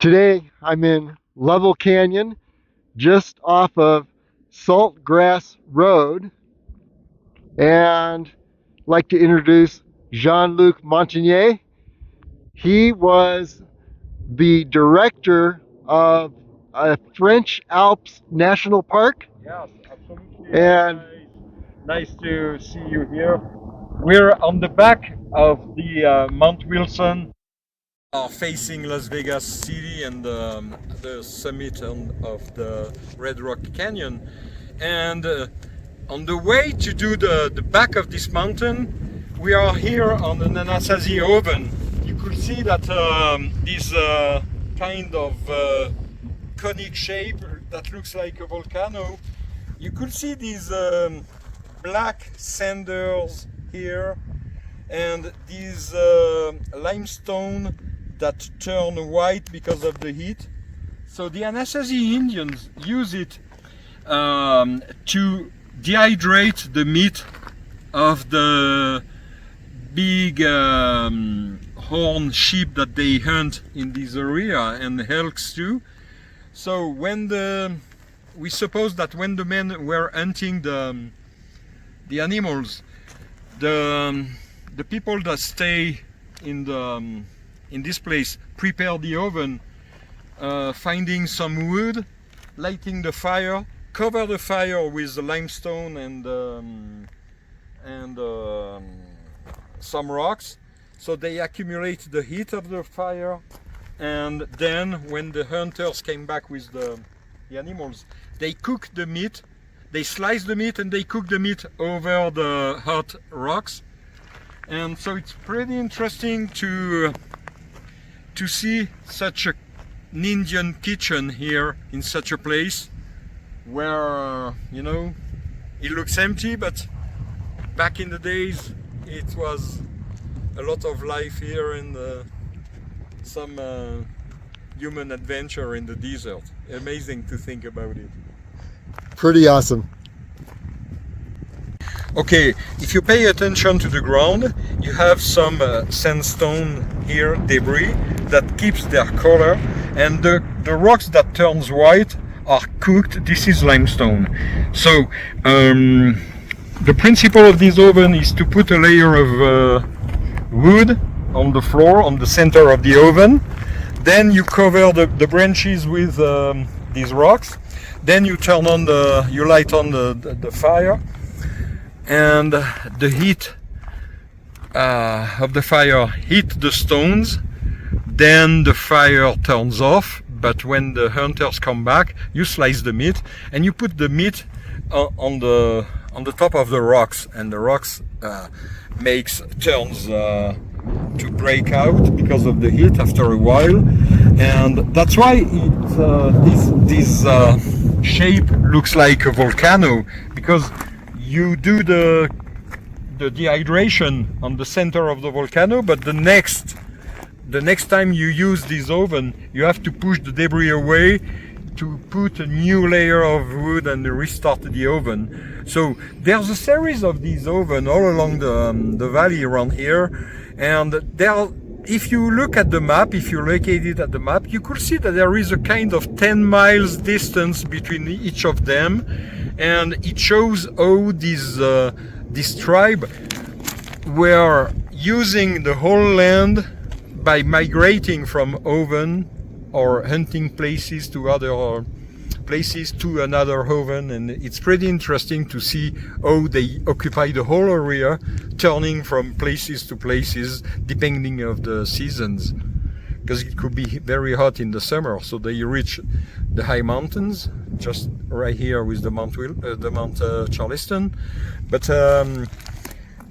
Today I'm in Lovell Canyon, just off of Saltgrass Road, and I'd like to introduce Jean-Luc Montagnier. He was the director of French Alps National Park. Yes, absolutely. And nice to see you here. We're on the back of the Mount Wilson, facing Las Vegas City and the summit of the Red Rock Canyon. And on the way to do the back of this mountain, we are here on the Anasazi Oven. You could see that this kind of conic shape that looks like a volcano. You could see these black cinders here and these limestone that turn white because of the heat. So the Anasazi Indians use it to dehydrate the meat of the big horned sheep that they hunt in this area, and elks too. So we suppose that when the men were hunting the animals, the people that stay in this place prepare the oven, finding some wood, lighting the fire, cover the fire with the limestone and some rocks, so they accumulate the heat of the fire. And then when the hunters came back with the animals, they cook the meat, they slice the meat and they cook the meat over the hot rocks. And so it's pretty interesting to see such an Indian kitchen here in such a place where it looks empty, but back in the days it was a lot of life here and some human adventure in the desert. Amazing to think about it. pretty awesome. Okay, if you pay attention to the ground, you have some sandstone here, debris, that keeps their color, and the rocks that turns white are cooked. This is limestone. So the principle of this oven is to put a layer of wood on the floor, on the center of the oven. Then you cover the branches with these rocks. Then you turn on you light on the fire, and the heat of the fire hit the stones. Then the fire turns off. But when the hunters come back, you slice the meat and you put the meat on the top of the rocks, and the rocks turns to break out because of the heat after a while, and that's why this shape looks like a volcano, because you do the dehydration on the center of the volcano, but the next time you use this oven, you have to push the debris away to put a new layer of wood and restart the oven. So there's a series of these ovens all along the valley around here, and if you look at the map, if you locate it at the map, you could see that there is a kind of 10 miles distance between each of them, and it shows how this tribe were using the whole land by migrating from oven or hunting places to other places to another oven. And it's pretty interesting to see how they occupy the whole area, turning from places to places depending of the seasons, because it could be very hot in the summer, so they reach the high mountains just right here with the Mount Charleston. But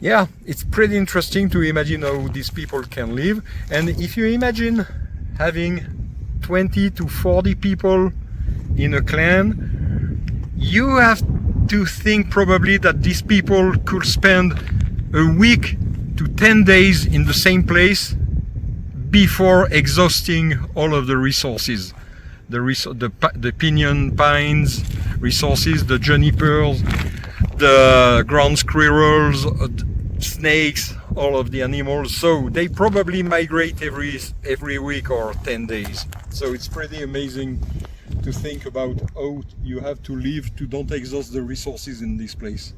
yeah, it's pretty interesting to imagine how these people can live. And if you imagine having 20 to 40 people in a clan, you have to think probably that these people could spend a week to 10 days in the same place before exhausting all of the resources. The pinyon pines resources, the junipers, the ground squirrels, snakes, all of the animals. So they probably migrate every week or 10 days. So it's pretty amazing to think about how you have to live to don't exhaust the resources in this place.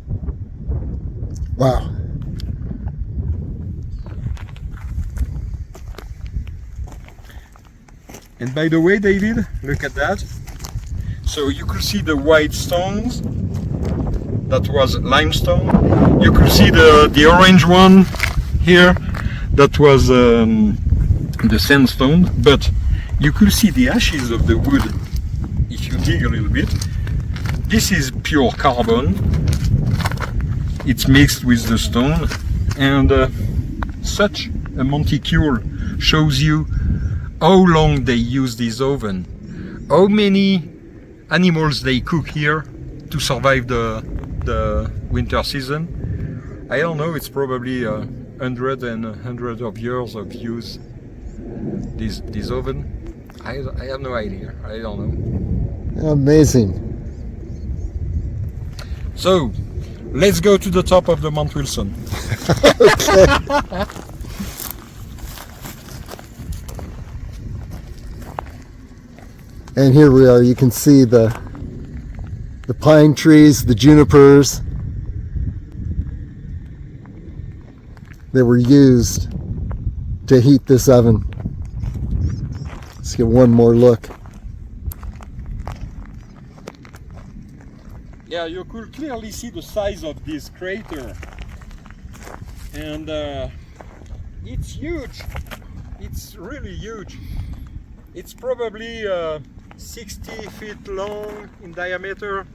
Wow. And by the way, David, look at that. So you could see the white stones. That was limestone. You could see the orange one here. That was the sandstone. But you could see the ashes of the wood if you dig a little bit. This is pure carbon. It's mixed with the stone. And such a monticule shows you how long they use this oven, how many animals they cook here to survive the winter season. I don't know, it's probably hundreds and hundreds of years of use this oven. I have no idea, I don't know. Amazing. So let's go to the top of the Mount Wilson. Okay. And here we are, you can see the pine trees, the junipers that were used to heat this oven. Let's get one more look. Yeah, you could clearly see the size of this crater. And it's huge. It's really huge. It's probably 60 feet long in diameter,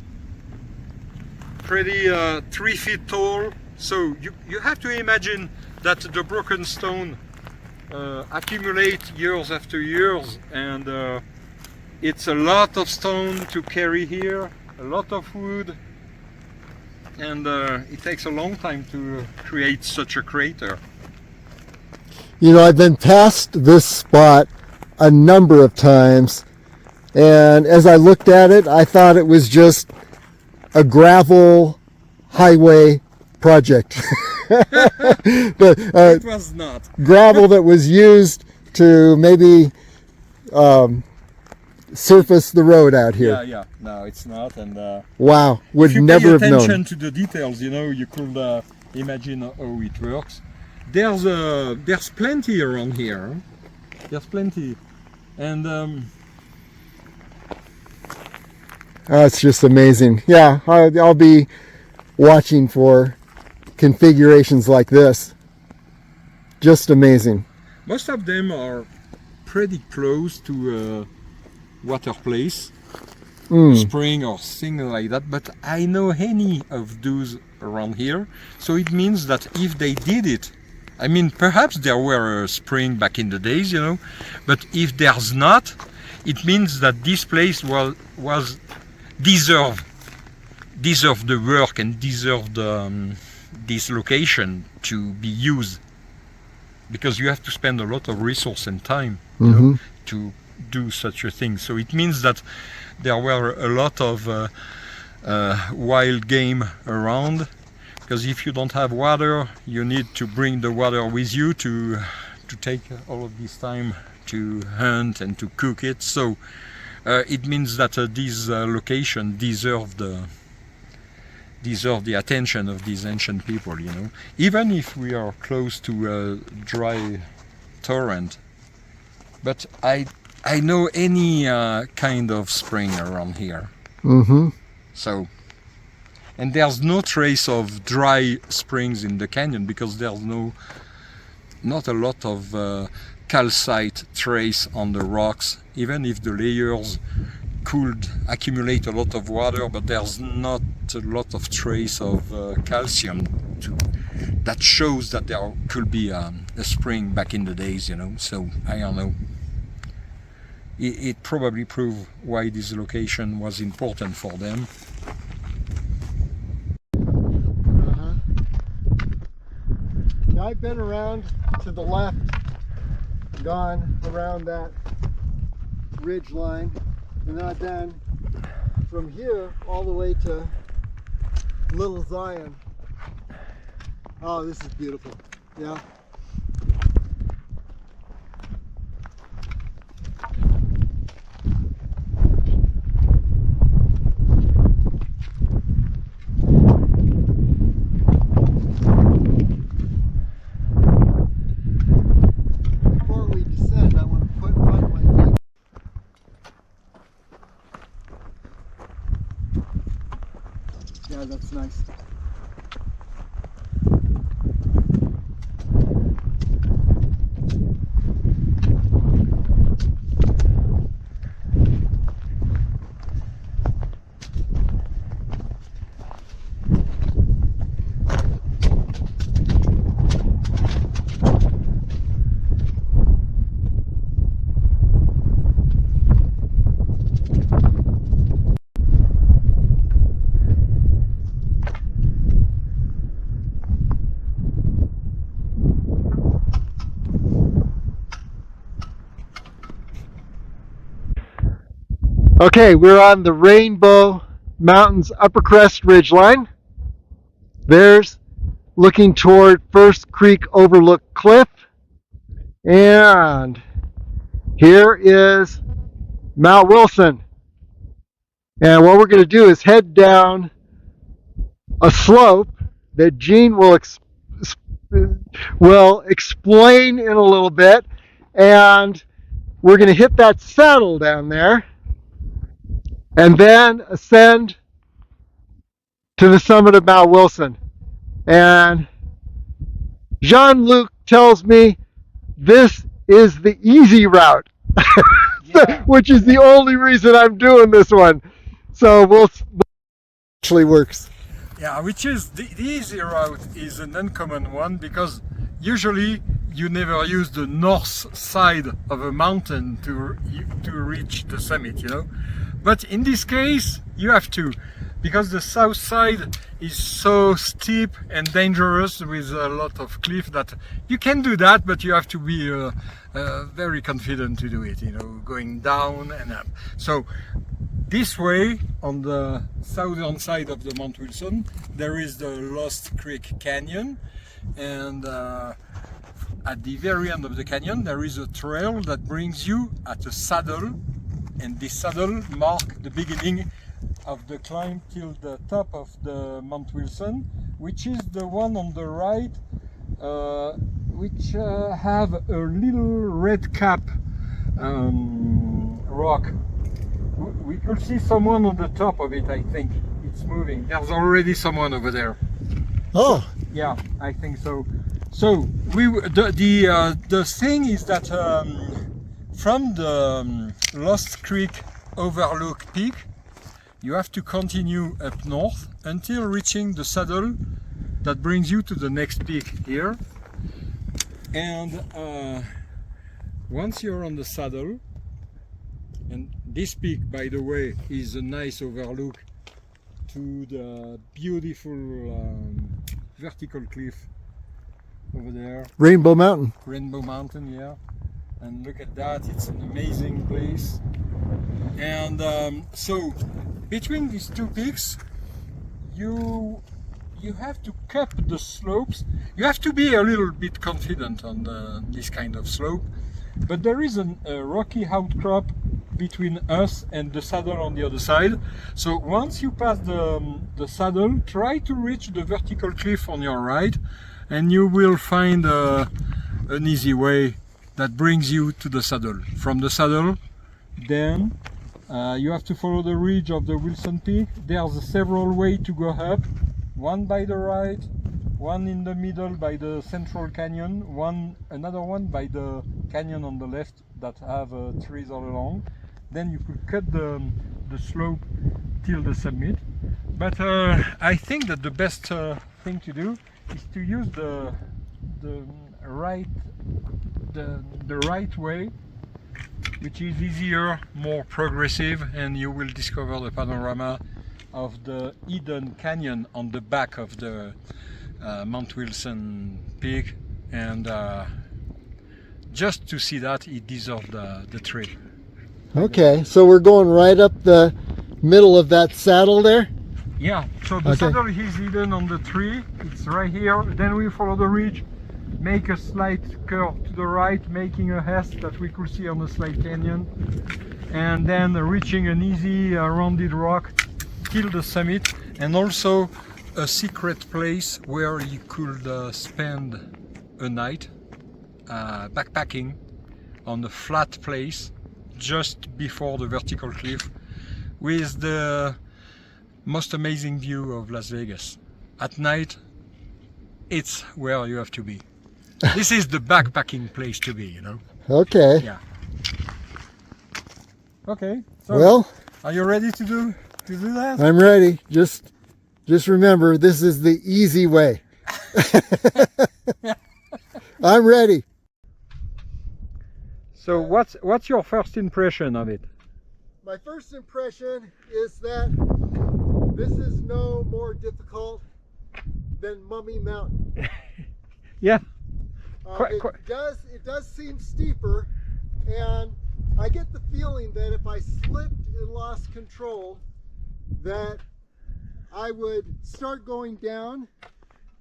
pretty 3 feet tall. So you have to imagine that the broken stone accumulate years after years, and it's a lot of stone to carry here, a lot of wood, and it takes a long time to create such a crater. You know, I've been past this spot a number of times, and as I looked at it, I thought it was just a gravel highway project. But It was not. gravel that was used to maybe surface the road out here. Yeah, no, it's not. And Wow, would if you never pay have attention known. to the details, you know, you could imagine how it works. There's plenty around here. There's plenty, and Oh, it's just amazing. Yeah, I'll be watching for configurations like this. Just amazing. most of them are pretty close to a water place, spring or thing like that. But I know any of those around here, so it means that if they did it, I mean, perhaps there were a spring back in the days, you know, but if there's not, it means that this place was deserved the work and deserved this location to be used, because you have to spend a lot of resource and time, you know, to do such a thing. So it means that there were a lot of wild game around, because if you don't have water, you need to bring the water with you to take all of this time to hunt and to cook it. So it means that this location deserved the attention of these ancient people, you know. Even if we are close to a dry torrent, but I know any kind of spring around here. So, and there's no trace of dry springs in the canyon, because there's not a lot of calcite trace on the rocks, even if the layers could accumulate a lot of water, but there's not a lot of trace of calcium that shows that there could be a spring back in the days, you know. So I don't know. It probably proved why this location was important for them. Now, I've been around to the left, gone around that ridge line, and then I've been from here all the way to Little Zion. Oh, this is beautiful. Yeah. Before we descend, I want to put on my bike. Yeah, that's nice. Okay, we're on the Rainbow Mountains Upper Crest Ridgeline. There's looking toward First Creek Overlook Cliff. And here is Mount Wilson. And what we're going to do is head down a slope that Jean will explain in a little bit. And we're going to hit that saddle down there and then ascend to the summit of Mount Wilson. And Jean-Luc tells me this is the easy route, Yeah. which is the only reason I'm doing this one. So we'll actually works. Yeah, which is the easy route is an uncommon one because usually you never use the north side of a mountain to reach the summit, you know. But in this case, you have to, because the south side is so steep and dangerous with a lot of cliff that you can do that, but you have to be very confident to do it, you know, going down and up. So this way, on the southern side of the Mount Wilson, there is the Lost Creek Canyon, and at the very end of the canyon there is a trail that brings you at a saddle, and this saddle marks the beginning of the climb till the top of the Mount Wilson, which is the one on the right, which have a little red cap rock. We could see someone on the top of it. I think it's moving. There's already someone over there. Oh, Yeah, I think so. So the thing is that from the Lost Creek Overlook Peak, you have to continue up north until reaching the saddle that brings you to the next peak here. And once you're on the saddle, and this peak, by the way, is a nice overlook to the beautiful vertical cliff over there. Rainbow Mountain. Rainbow Mountain, yeah. And look at that, it's an amazing place. And so between these two peaks, you have to cap the slopes. You have to be a little bit confident on this kind of slope, but there is a rocky outcrop between us and the saddle on the other side. So once you pass the saddle, try to reach the vertical cliff on your right, and you will find an easy way that brings you to the saddle. From the saddle, then you have to follow the ridge of the Wilson Peak. There's several ways to go up. One by the right, one in the middle by the central canyon, another one by the canyon on the left that have trees all along. Then you could cut the slope till the summit. But I think that the best thing to do is to use the right way, which is easier, more progressive, and you will discover the panorama of the hidden canyon on the back of the Mount Wilson Peak, and just to see that, it deserves the trip. Okay, so we're going right up the middle of that saddle there? Yeah, so the saddle is hidden on the tree, it's right here. Then we follow the ridge make a slight curve to the right, making a S that we could see on the slide canyon, and then reaching an easy rounded rock till the summit, and also a secret place where you could spend a night backpacking on a flat place just before the vertical cliff with the most amazing view of Las Vegas. At night, it's where you have to be. This is the backpacking place to be, you know. Okay. Yeah. Okay. So Well, are you ready to do that? I'm ready. Just remember, this is the easy way. I'm ready. So what's your first impression of it? My first impression is that this is no more difficult than Mummy Mountain. Yeah. It does seem steeper, and I get the feeling that if I slipped and lost control, that I would start going down,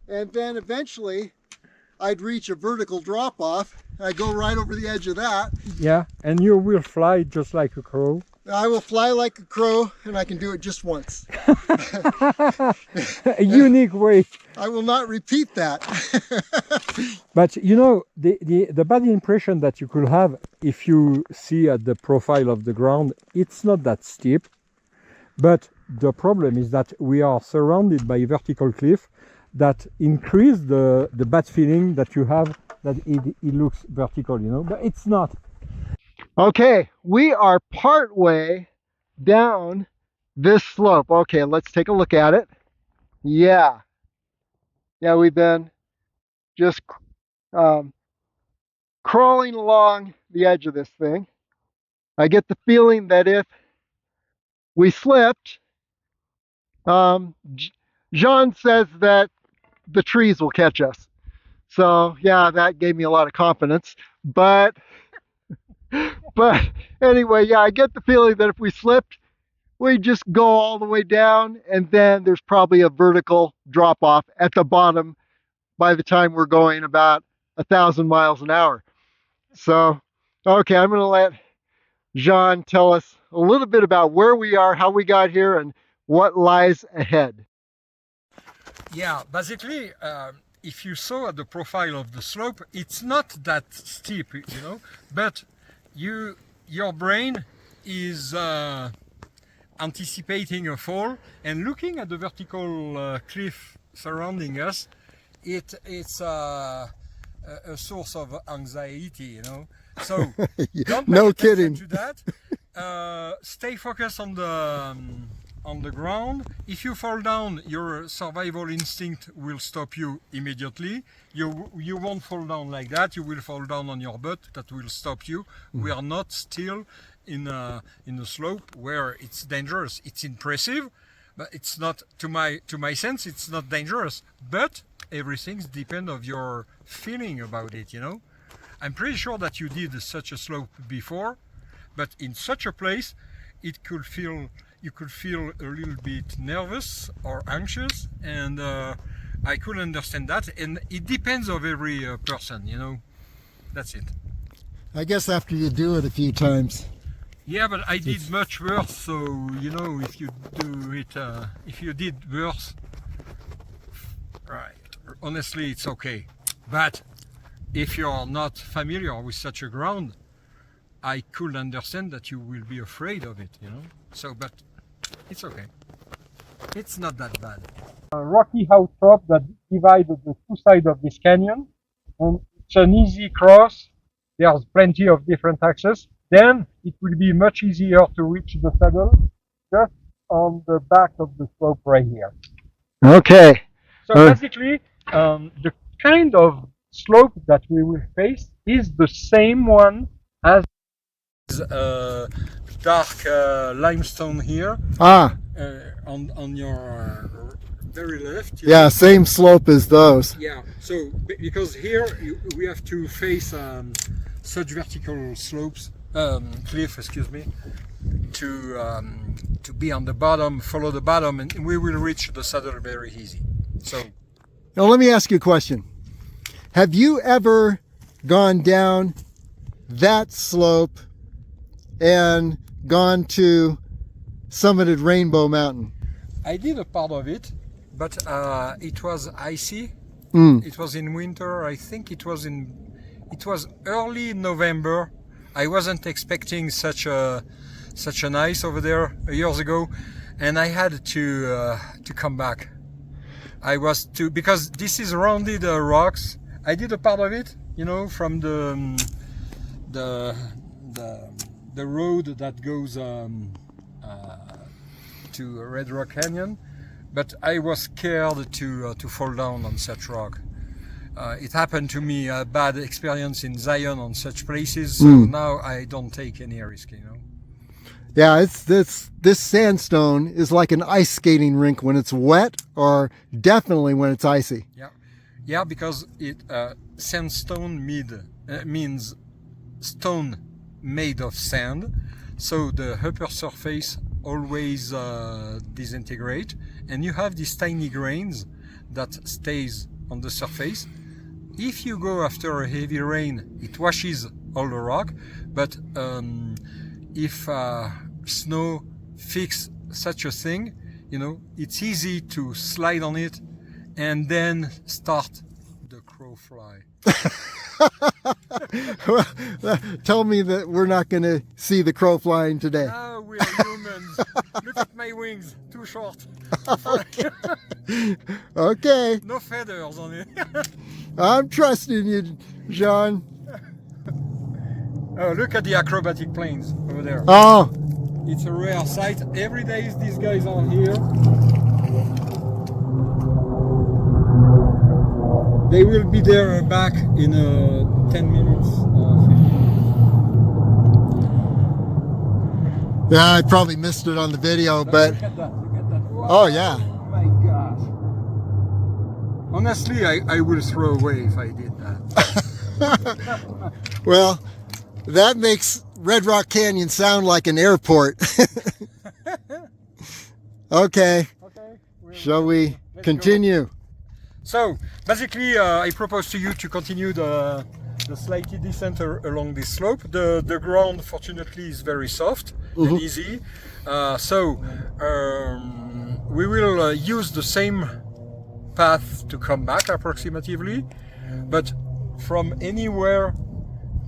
and then eventually I'd reach a vertical drop off. I go right over the edge of that. Yeah, and you will fly just like a crow. I will fly like a crow, and I can do it just once. A unique way. I will not repeat that. But you know, the bad impression that you could have if you see at the profile of the ground, it's not that steep. But the problem is that we are surrounded by a vertical cliff that increase the bad feeling that you have that it looks vertical, you know, but it's not. Okay, we are partway down this slope. Okay, let's take a look at it. Yeah, we've been just crawling along the edge of this thing. I get the feeling that if we slipped, Jean says that the trees will catch us. So yeah, that gave me a lot of confidence. But anyway, yeah, I get the feeling that if we slipped, we just go all the way down, and then there's probably a vertical drop off at the bottom by the time we're going about 1,000 miles an hour. So, okay, I'm going to let Jean tell us a little bit about where we are, how we got here, and what lies ahead. Yeah, basically, if you saw at the profile of the slope, it's not that steep, you know, but your brain is anticipating a fall, and looking at the vertical cliff surrounding us, it's a source of anxiety, you know. So don't pay No attention kidding. to that. Stay focused on the ground. If you fall down, your survival instinct will stop you immediately. You won't fall down like that. You will fall down on your butt. That will stop you. We are not still in a slope where it's dangerous. It's impressive, but it's not, to my sense, it's not dangerous. But everything's depend of your feeling about it, you know. I'm pretty sure that you did such a slope before, but in such a place, you could feel a little bit nervous or anxious, and I could understand that. And it depends of every person, you know. That's it. I guess after you do it a few times. Yeah, but I did much worse, so you know, if you do it, if you did worse, right, honestly, it's okay. But if you're not familiar with such a ground, I could understand that you will be afraid of it, you know. So, but it's okay. It's not that bad. A rocky outcrop that divides the two sides of this canyon, and it's an easy cross. There's plenty of different access. Then it will be much easier to reach the saddle just on the back of the slope right here. Okay. So basically, the kind of slope that we will face is the same one as dark limestone here. On your very left. Yeah, same slope as those. Yeah. So because here we have to face such vertical slopes. Cliff, excuse me, to be on the bottom, follow the bottom, and we will reach the saddle very easy. So now let me ask you a question. Have you ever gone down that slope and gone to summited Rainbow Mountain? I did a part of it, but it was icy. It was in winter. I think it was early November. I wasn't expecting such an ice over there years ago, and I had to come back. Because this is rounded rocks. I did a part of it, you know, from the road that goes to Red Rock Canyon, but I was scared to fall down on such rock. It happened to me, a bad experience in Zion on such places, so now I don't take any risk, you know. Yeah, this sandstone is like an ice skating rink when it's wet, or definitely when it's icy. Yeah, because sandstone means stone made of sand, so the upper surface always disintegrate, and you have these tiny grains that stays on the surface. If you go after a heavy rain, it washes all the rock, but if snow fix such a thing, you know, it's easy to slide on it and then start the crow fly. Well, tell me that we're not going to see the crow flying today. Ah, we are humans. Look at my wings, too short. Okay. No feathers on it. I'm trusting you, Jean. Oh, look at the acrobatic planes over there. Oh. It's a rare sight. Every day these guys are here. They will be there back in 10 minutes. 15. Yeah, I probably missed it on the video, but... Look at that. Wow. Oh, yeah. Oh my gosh. Honestly, I will throw away if I did that. Well, that makes Red Rock Canyon sound like an airport. Okay. Shall we continue? Go. So, basically, I propose to you to continue the slightly descent along this slope. The ground, fortunately, is very soft and easy. We will use the same path to come back approximately, but from anywhere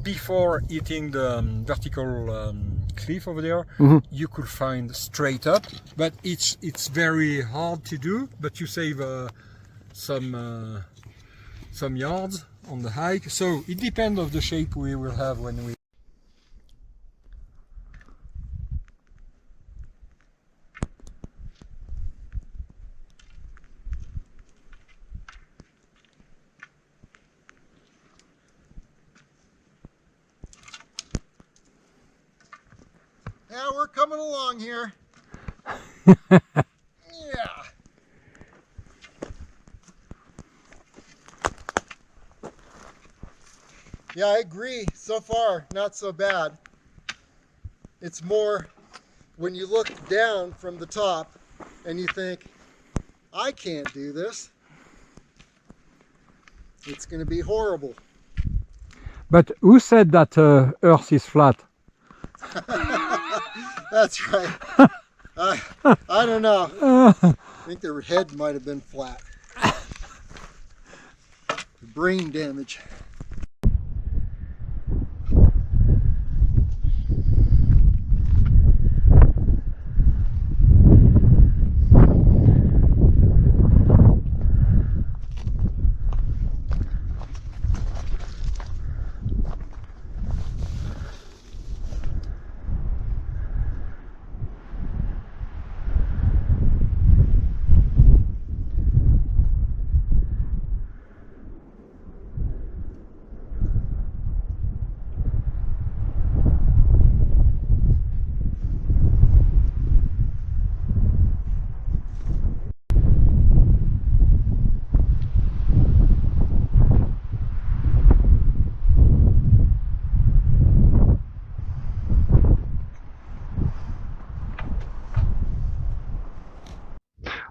before hitting the vertical cliff over there, you could find straight up, but it's very hard to do, but you save some yards on the hike, so it depends on the shape we will have when we... Yeah, we're coming along here. Yeah. Yeah, I agree. So far, not so bad. It's more when you look down from the top and you think, I can't do this. It's going to be horrible. But who said that Earth is flat? That's right. I don't know. I think their head might have been flat. Brain damage.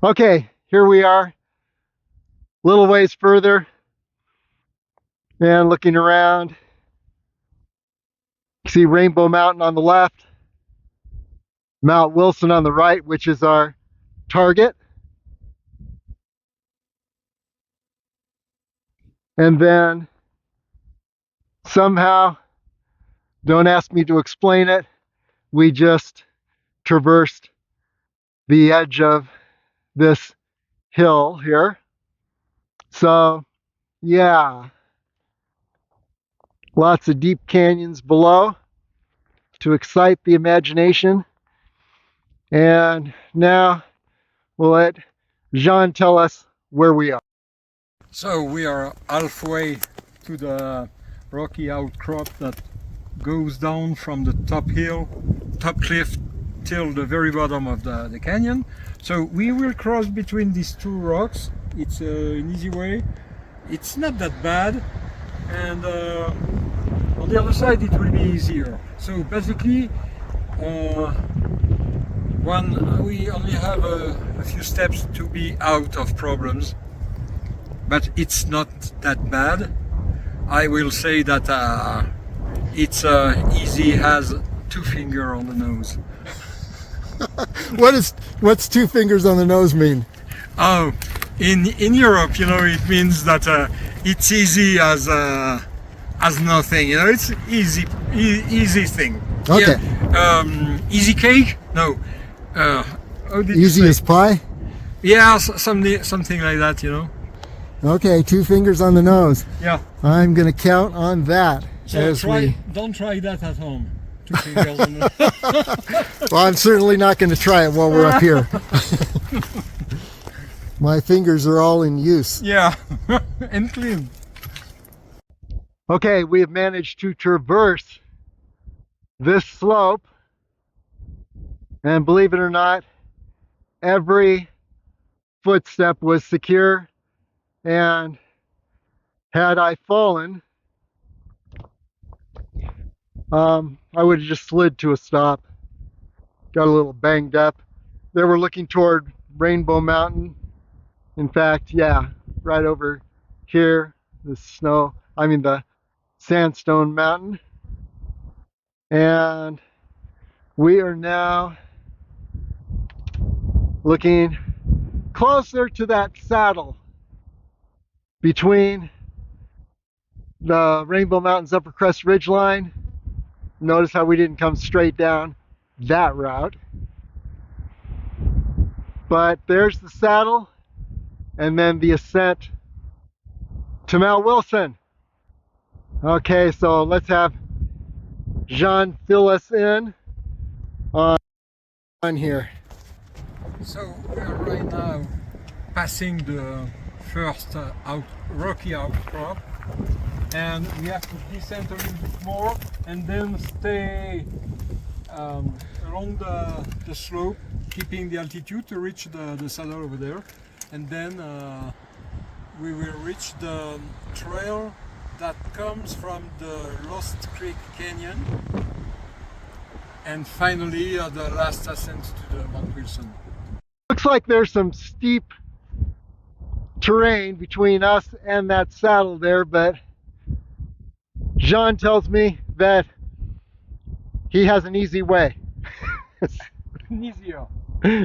Okay, here we are, little ways further. And looking around, you see Rainbow Mountain on the left, Mount Wilson on the right, which is our target. And then somehow, don't ask me to explain it, we just traversed the edge of this hill here. So yeah, lots of deep canyons below to excite the imagination. And now we'll let Jean tell us where we are. So we are halfway to the rocky outcrop that goes down from the top cliff till the very bottom of the canyon. So we will cross between these two rocks. It's an easy way. It's not that bad, and on the other side it will be easier. So basically we only have a few steps to be out of problems, but it's not that bad. I will say that it's easy as 2 fingers on the nose. What's 2 fingers on the nose mean? Oh, in Europe, you know, it means that it's easy as nothing. You know, it's easy thing. Okay. Yeah. Easy cake? No. Easy as pie? Yeah, something like that. You know. Okay, 2 fingers on the nose. Yeah. I'm gonna count on that. So don't try that at home. 2 fingers on the Well, I'm certainly not going to try it while we're up here. My fingers are all in use. Yeah, and clean. Okay, we have managed to traverse this slope, and believe it or not, every footstep was secure, and had I fallen, I would have just slid to a stop. Got a little banged up. They were looking toward Rainbow Mountain. In fact, yeah, right over here, the Sandstone Mountain. And we are now looking closer to that saddle between the Rainbow Mountain's Upper Crest Ridgeline. Notice how we didn't come straight down that route. But there's the saddle, and then the ascent to Mount Wilson. Okay, so let's have Jean fill us in on here. So we are right now passing the first rocky outcrop, and we have to descend a little bit more and then stay along the slope, keeping the altitude to reach the saddle over there, and then we will reach the trail that comes from the Lost Creek Canyon, and finally the last ascent to the Mount Wilson. Looks like there's some steep terrain between us and that saddle there, but Jean tells me that he has an easy way. Easier.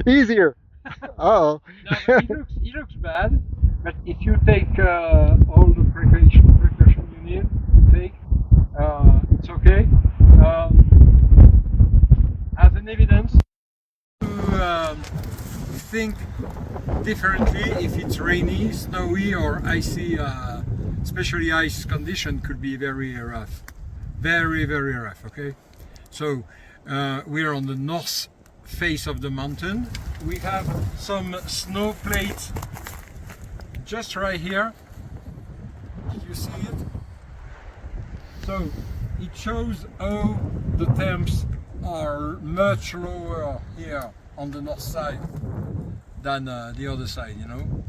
Easier. Uh-oh. No, it looks bad, but if you take all the precaution you need to take, it's okay. As an evidence, to think differently if it's rainy, snowy or icy, especially ice condition could be very rough. Very rough, okay? So we are on the north face of the mountain. We have some snow plates just right here. You see it? So it shows how the temps are much lower here on the north side than the other side, you know.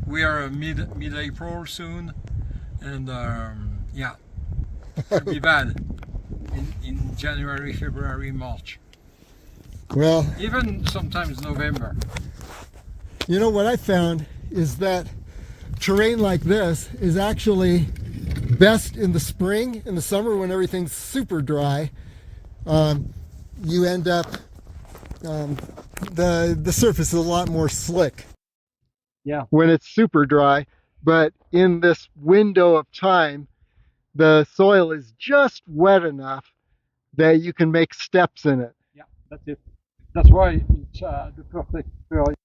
We are mid-April soon, and yeah, it'll be bad in January, February, March. Well, Even sometimes November. you know what I found is that terrain like this is actually best in the spring. In the summer, when everything's super dry, you end up the surface is a lot more slick. Yeah. When it's super dry, but in this window of time, the soil is just wet enough that you can make steps in it. Yeah, that's it. That's why it's the perfect period.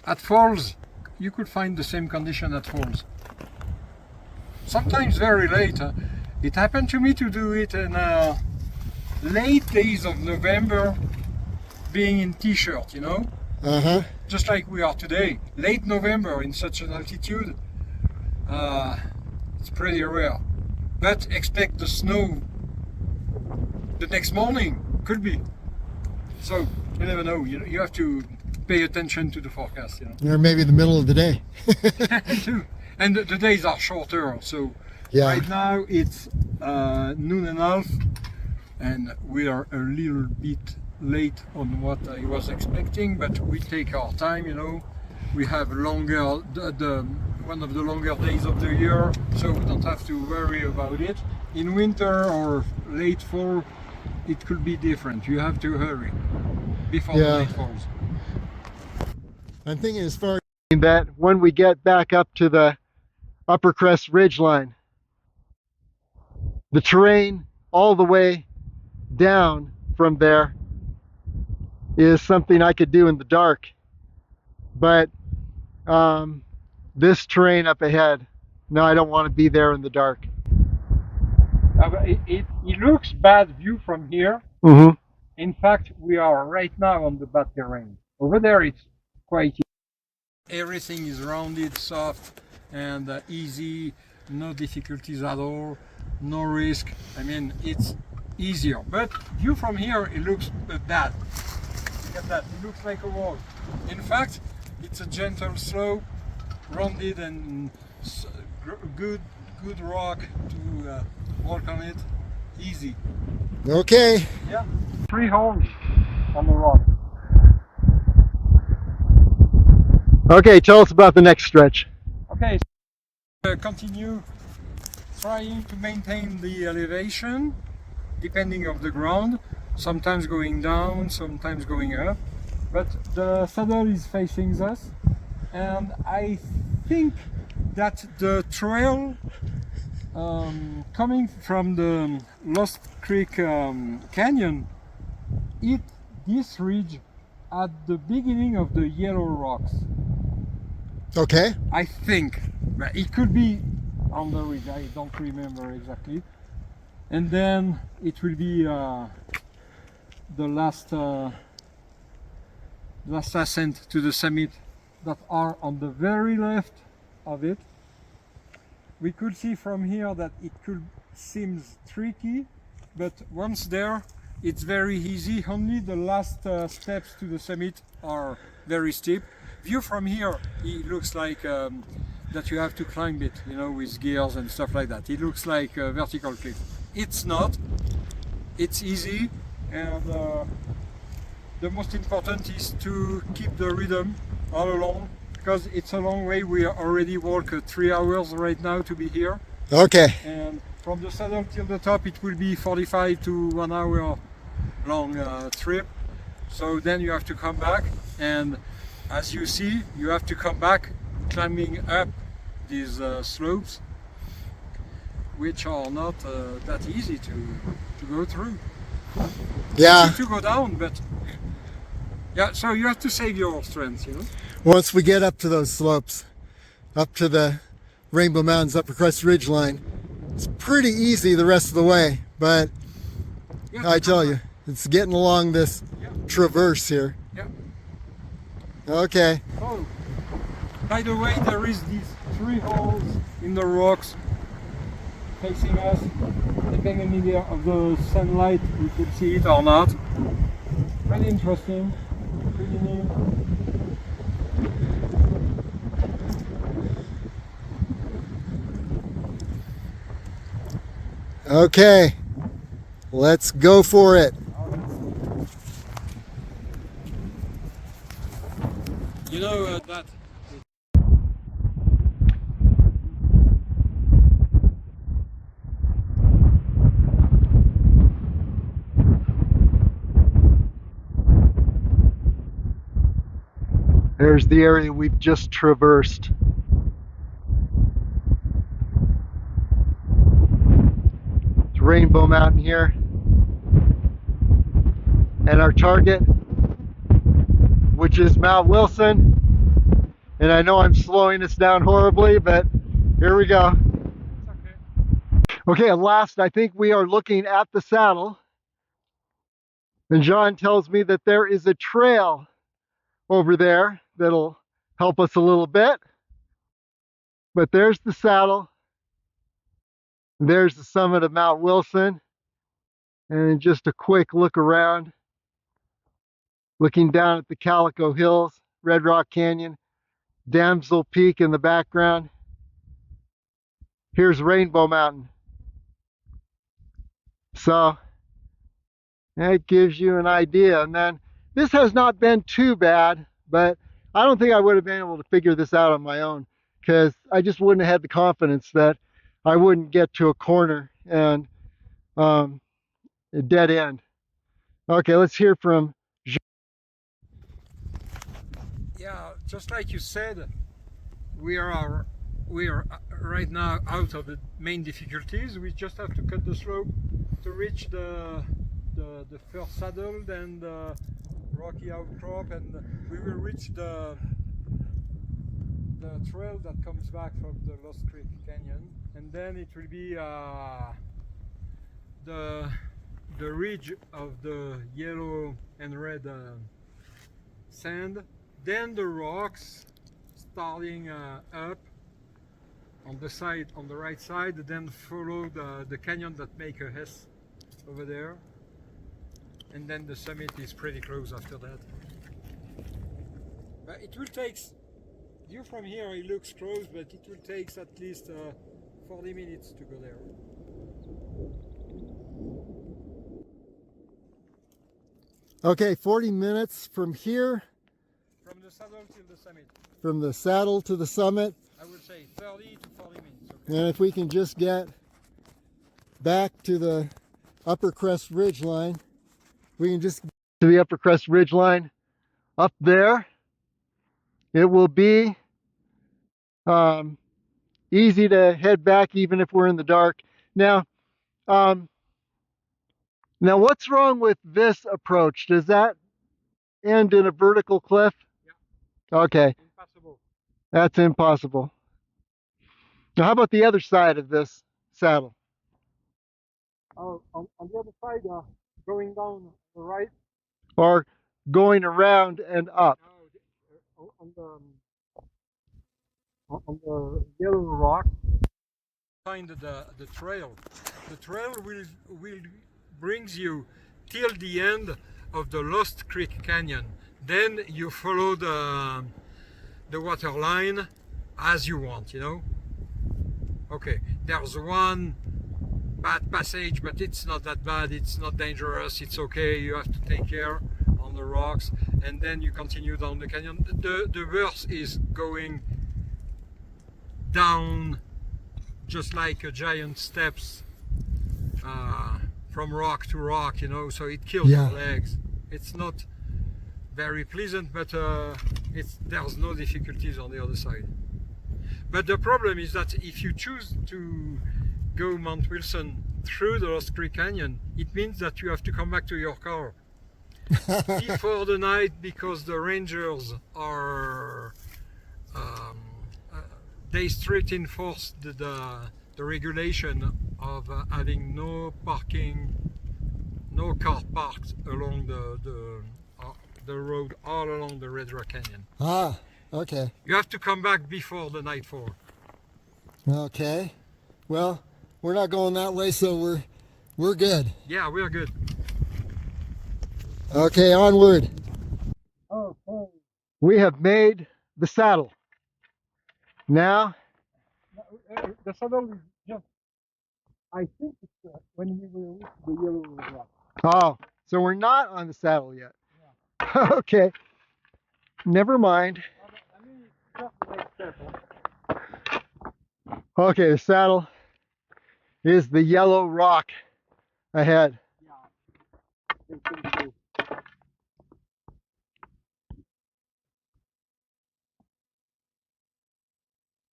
At Falls, you could find the same condition at Falls. Sometimes very late. It happened to me to do it in late days of November, being in t-shirt, you know? Uh-huh. Just like we are today. Late November in such an altitude, it's pretty rare. But expect the snow the next morning, could be. So you never know. You have to pay attention to the forecast, you know. Or maybe the middle of the day. Too. And the days are shorter. So Yeah. right now it's noon and a half, and we are a little bit late on what I was expecting, but we take our time, you know. We have longer the one of the longer days of the year, so we don't have to worry about it. In winter or late fall, it could be different. You have to hurry before the Yeah. night falls. I'm thinking as far as that when we get back up to the upper Crest Ridgeline, the terrain all the way down from there is something I could do in the dark. But this terrain up ahead, no, I don't want to be there in the dark. It looks bad view from here. Mm-hmm. In fact, we are right now on the bad terrain. Over there, it's quite easy. Everything is rounded, soft, and easy. No difficulties at all. No risk. I mean, it's easier. But view from here, it looks bad. Look at that. It looks like a wall. In fact, it's a gentle slope, rounded and good rock to walk on it. Easy. Okay. Yeah. 3 holes on the rock. Okay, tell us about the next stretch. Okay. So continue trying to maintain the elevation depending of the ground. Sometimes going down, sometimes going up. But the saddle is facing us, and I think that the trail coming from the Lost Creek Canyon hit this ridge at the beginning of the yellow rocks. Okay. I think. But it could be on the ridge, I don't remember exactly. And then it will be the last ascent to the summit that are on the very left of it. We could see from here that it could seems tricky, but once there, it's very easy. Only the last steps to the summit are very steep. View from here, it looks like that you have to climb it, you know, with gears and stuff like that. It looks like a vertical cliff. It's not. It's easy, and the most important is to keep the rhythm all along, because it's a long way. We already walk 3 hours right now to be here. Okay. And from the saddle till the top, it will be 45 to 1 hour long trip. So then you have to come back, and as you see, you have to come back climbing up these slopes, which are not that easy to go through. Yeah. Easy to go down, but yeah, so you have to save your strength, you know. Once we get up to those slopes, up to the Rainbow Mountains Upper Crest Ridgeline, it's pretty easy the rest of the way. But Yeah, I tell you, it's getting along this Yeah. traverse here. Yeah. Okay. Oh, by the way, there is these 3 holes in the rocks facing us. Depending of the sunlight, you could see it or not. Very interesting. Pretty neat. Okay. Let's go for it. You know that There's the area we've just traversed. It's Rainbow Mountain here. And our target, which is Mount Wilson. And I know I'm slowing us down horribly, but here we go. Okay, at last I think we are looking at the saddle. And John tells me that there is a trail over there that'll help us a little bit. But there's the saddle. There's the summit of Mount Wilson. And just a quick look around, looking down at the Calico Hills, Red Rock Canyon, Damsel Peak in the background. Here's Rainbow Mountain. So that gives you an idea. And then this has not been too bad, but I don't think I would have been able to figure this out on my own, because I just wouldn't have had the confidence that I wouldn't get to a corner and a dead end. Okay, let's hear from Jean. Yeah, just like you said, we are right now out of the main difficulties. We just have to cut the slope to reach the first saddle, then the rocky outcrop, and we will reach the trail that comes back from the Lost Creek Canyon, and then it will be the ridge of the yellow and red sand, then the rocks starting up on the side, on the right side, then follow the canyon that make a S over there, and then the summit is pretty close after that. But it will take, view from here it looks close, but it will take at least 40 minutes to go there. Okay, 40 minutes from here. From the saddle till the summit. From the saddle to the summit. I would say 30 to 40 minutes. Okay. And if we can just get back to the Upper Crest Ridgeline, we can just get to the Upper Crest Ridgeline up there. It will be easy to head back even if we're in the dark. Now what's wrong with this approach? Does that end in a vertical cliff? Yeah. Okay. Impossible. That's impossible. Now how about the other side of this saddle? On the other side, going down the right. Or going around and up? No, on the yellow rock. Find the trail. The trail will brings you till the end of the Lost Creek Canyon. Then you follow the water line as you want, you know. Okay, there's one bad passage, but it's not that bad, it's not dangerous, it's okay. You have to take care on the rocks, and then you continue down the canyon. The worst is going down just like a giant steps from rock to rock, you know, so it kills your legs. It's not very pleasant, but there's no difficulties on the other side. But the problem is that if you choose to go Mount Wilson through the Lost Creek Canyon, it means that you have to come back to your car before the night, because the rangers are they strictly enforce the regulation of having no parking, no car parked along the road all along the Red Rock Canyon. Ah, okay. You have to come back before the nightfall. Okay. Well, we're not going that way, so we're good. Yeah, we're good. Okay, onward. Okay. We have made the saddle. Now, the saddle is just, I think it's when we will reach the yellow rock. oh, so we're not on the saddle yet. Yeah. Okay. Never mind. I mean, just the next step. Okay, the saddle is the yellow rock ahead. Yeah.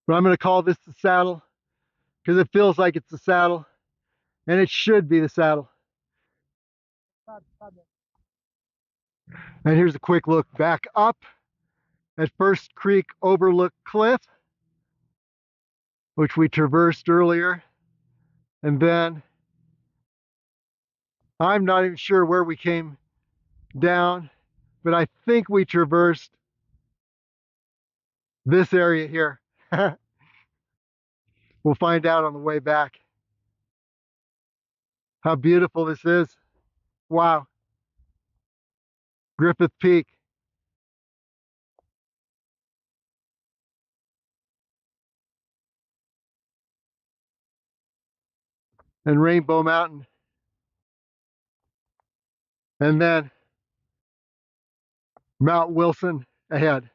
But I'm going to call this the saddle because it feels like it's the saddle, and it should be the saddle. And here's a quick look back up at First Creek Overlook Cliff, which we traversed earlier. And then I'm not even sure where we came down, but I think we traversed this area here. We'll find out on the way back. How beautiful this is. Wow. Griffith Peak. And Rainbow Mountain. And then Mount Wilson ahead.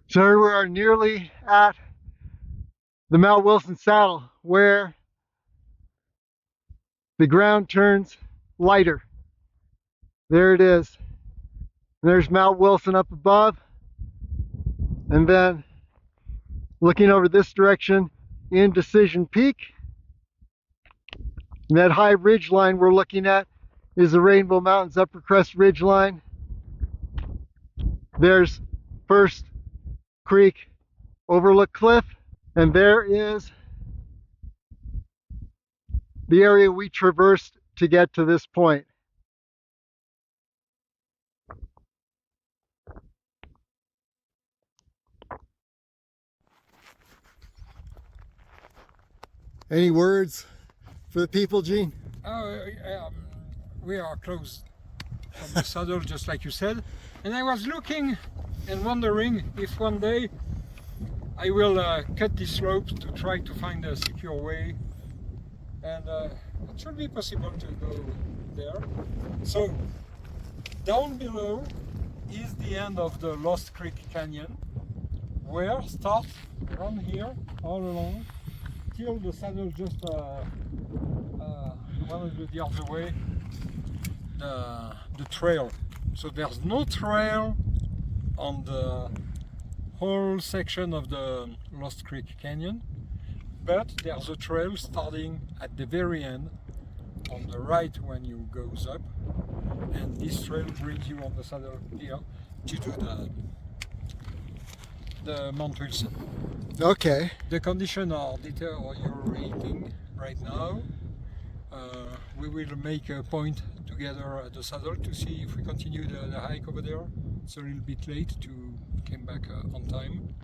So we are nearly at the Mount Wilson saddle where the ground turns lighter. There it is. There's Mount Wilson up above. And then looking over this direction, Indecision Peak. And that high ridge line we're looking at is the Rainbow Mountains Upper Crest Ridge Line. There's First Creek Overlook Cliff, and there is the area we traversed to get to this point. Any words for the people, Gene? We are close from the saddle, just like you said. And I was looking and wondering if one day I will cut this slope to try to find a secure way. And it should be possible to go there. So down below is the end of the Lost Creek Canyon, where starts around here all along till the saddle just 100 yards away, the trail. So there's no trail on the whole section of the Lost Creek Canyon, but there's a trail starting at the very end on the right when you goes up, and this trail brings you on the saddle here to do the Mount Wilson. Okay. The conditions are deteriorating right now. We will make a point together at the saddle to see if we continue the hike over there. It's a little bit late to come back on time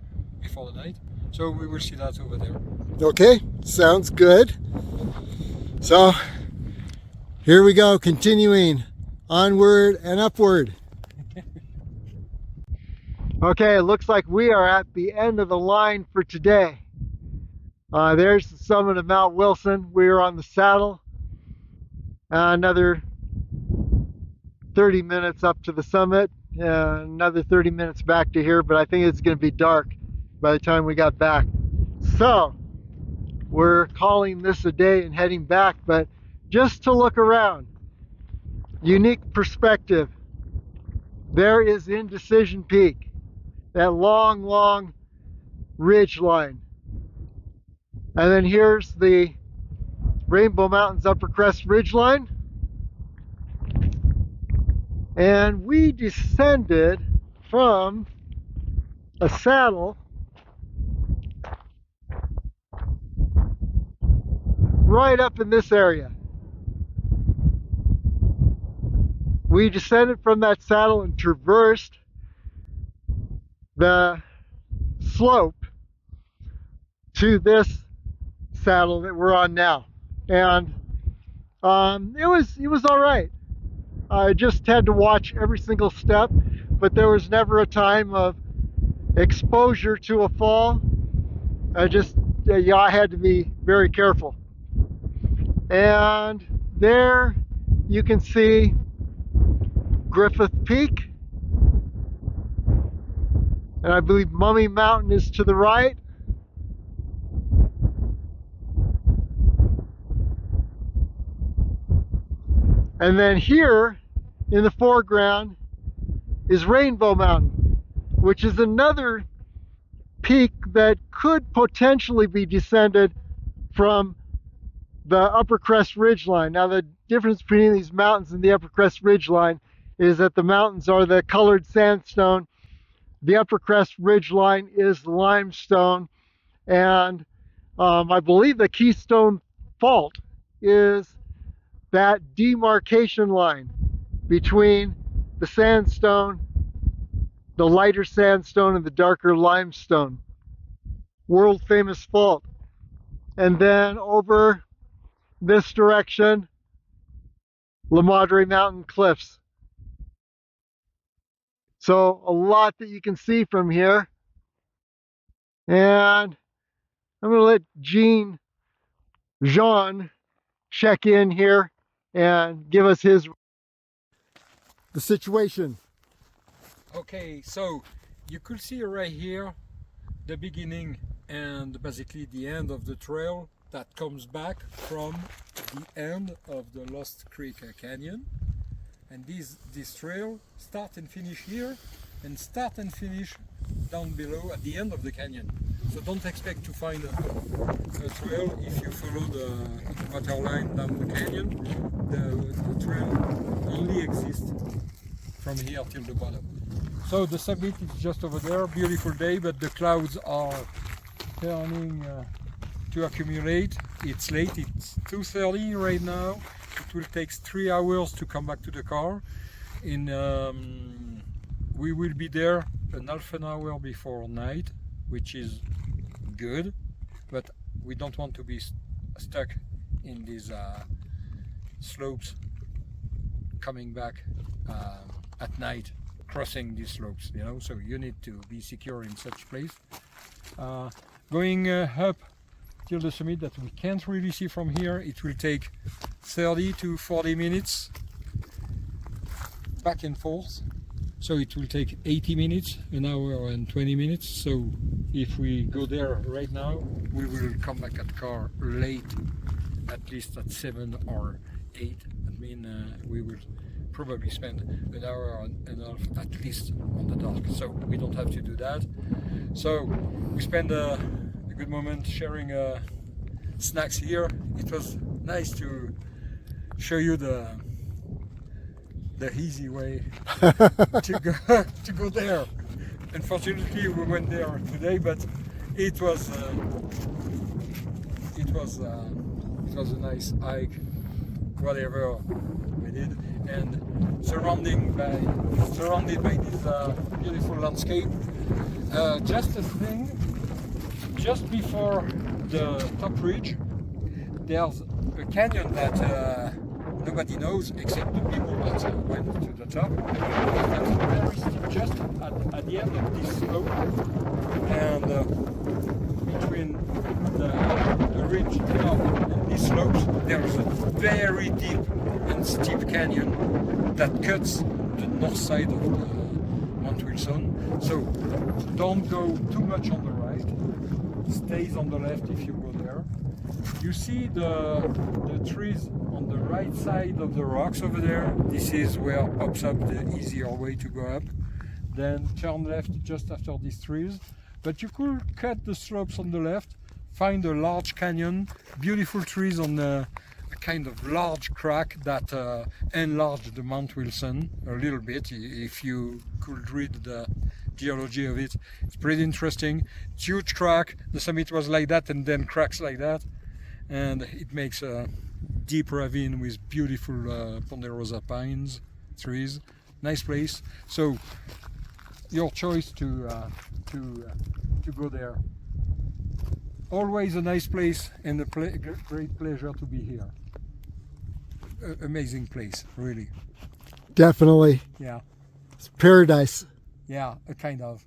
before the night, so we will see that over there. Okay, sounds good. So here we go, continuing Onward and upward. Okay, it looks like we are at the end of the line for today. There's the summit of Mount Wilson. We are on the saddle. Another 30 minutes up to the summit, another 30 minutes back to here, but I think it's going to be dark by the time we got back. So we're calling this a day and heading back, but just to look around, unique perspective. There is Indecision Peak, that long ridge line. And then here's the Rainbow Mountains Upper Crest Ridgeline. And we descended from a saddle right up in this area. We descended from that saddle and traversed the slope to this saddle that we're on now. And it was all right. I just had to watch every single step, but there was never a time of exposure to a fall. I had to be very careful. And there you can see Griffith Peak, and I believe Mummy Mountain is to the right. And then here in the foreground is Rainbow Mountain, which is another peak that could potentially be descended from the Upper Crest Ridgeline. Now, the difference between these mountains and the Upper Crest Ridgeline is that the mountains are the colored sandstone. The Upper Crest Ridgeline is limestone, and I believe the Keystone Fault is that demarcation line between the sandstone, the lighter sandstone, and the darker limestone. World famous fault. And then over this direction, La Madre Mountain cliffs. So a lot that you can see from here. And I'm going to let Jean check in here and give us the situation. Okay, so you could see right here the beginning and basically the end of the trail that comes back from the end of the Lost Creek Canyon. And this trail start and finish here and start and finish down below at the end of the canyon. So don't expect to find a trail if you follow the water line down the canyon. The trail only exists from here till the bottom. So the summit is just over there, beautiful day, but the clouds are turning to accumulate. It's late, it's 2:30 right now. It will take 3 hours to come back to the car. We will be there an half an hour before night, which is good, but we don't want to be stuck in these slopes coming back at night, crossing these slopes, you know, so you need to be secure in such place. Going up till the summit that we can't really see from here, it will take 30 to 40 minutes back and forth. So it will take 80 minutes, an hour and 20 minutes. So if we go there right now, we will come back at car late, at least at 7 or 8. I mean, we will probably spend an hour and a half at least on the dark. So we don't have to do that. So we spend a good moment sharing snacks here. It was nice to show you the easy way to go there. Unfortunately, we went there today, but it was a nice hike, whatever we did, and surrounded by this beautiful landscape. Just a thing, just before the top ridge, there's a canyon that nobody knows except the people that went to the top. That's very steep, just at the end of this slope, and between the ridge top and these slopes, there's a very deep and steep canyon that cuts the north side of the Mount Wilson. So don't go too much on the right. Stays on the left if you go there. You see the trees on the right side of the rocks over there. This is where pops up the easier way to go up. Then turn left just after these trees. But you could cut the slopes on the left, find a large canyon, beautiful trees on a kind of large crack that enlarged the Mount Wilson a little bit. If you could read the geology of it, it's pretty interesting. It's huge crack. The summit was like that and then cracks like that, and it makes a deep ravine with beautiful ponderosa pines, trees. Nice place. So your choice to go there. Always a nice place and a great pleasure to be here. Amazing place, really. Definitely. Yeah. It's paradise. Yeah, a kind of.